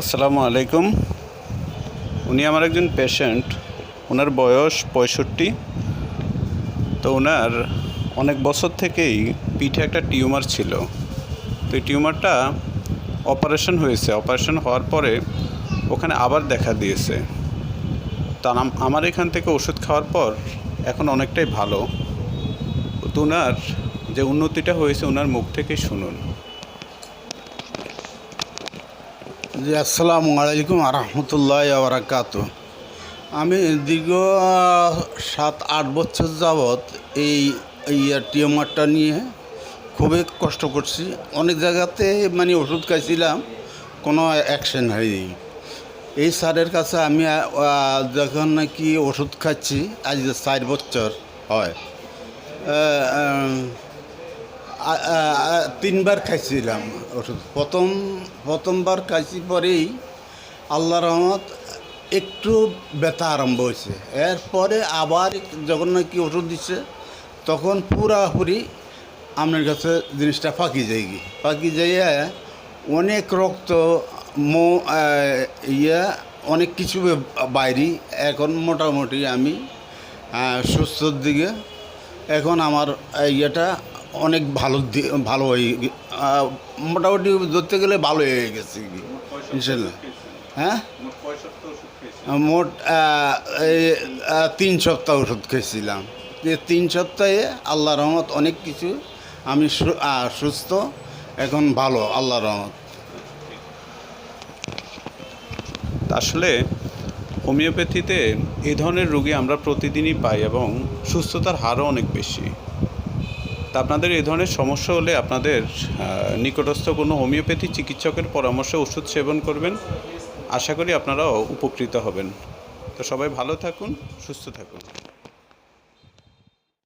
আসসালামু আলাইকুম। উনি আমার একজন পেশেন্ট। ওনার বয়স 65। তো ওনার অনেক বছর থেকেই পিঠে একটা টিউমার ছিল। তো এই টিউমারটা অপারেশন হয়েছে। অপারেশন হওয়ার পরে ওখানে আবার দেখা দিয়েছে। তা আমার এখান থেকে ওষুধ খাওয়ার পর এখন অনেকটাই ভালো। তো ওনার যে উন্নতিটা হয়েছে ওনার মুখ থেকেই শুনুন। জি, আসসালামু আলাইকুম রহমতুল্লাহ বারাকাত। আমি দীর্ঘ 7-8 বছর যাবৎ এই টিউমারটা নিয়ে খুবই কষ্ট করছি। অনেক জায়গাতে ওষুধ খাইছিলাম, কোনো অ্যাকশন হয়নি। এই স্যারের কাছে আমি যখন নাকি ওষুধ খাচ্ছি, আজ 4 বছর হয়, 3বার খাইছিলাম ওষুধ। প্রথমবার খাইছি পরেই আল্লাহর রহমত একটু ব্যথা আরম্ভ হয়েছে। এরপরে আবার যখন নাকি ওষুধ দিচ্ছে তখন পুরাপুরি আপনার কাছে জিনিসটা ফাঁকি যাইয়া অনেক রক্ত অনেক কিছু বাইরে। এখন মোটামুটি আমি সুস্থর দিকে। এখন আমার ইয়েটা অনেক ভালো হয়ে মোটামুটি ধরতে গেলে ভালো হয়ে গেছে ইনশাল্লাহ। হ্যাঁ, মোট 3 সপ্তাহ ওষুধ খেয়েছিলাম। যে 3 সপ্তাহে আল্লাহ রহমত অনেক কিছু আমি সুস্থ, এখন ভালো আল্লাহ রহমত। আসলে হোমিওপ্যাথিতে এই ধরনের রোগী আমরা প্রতিদিনই পাই এবং সুস্থতার হারও অনেক বেশি। তা আপনাদের এই ধরনের সমস্যা হলে আপনাদের নিকটস্থ কোনো হোমিওপ্যাথি চিকিৎসকের পরামর্শে ওষুধ সেবন করবেন। আশা করি আপনারাও উপকৃত হবেন। তো সবাই ভালো থাকুন, সুস্থ থাকুন।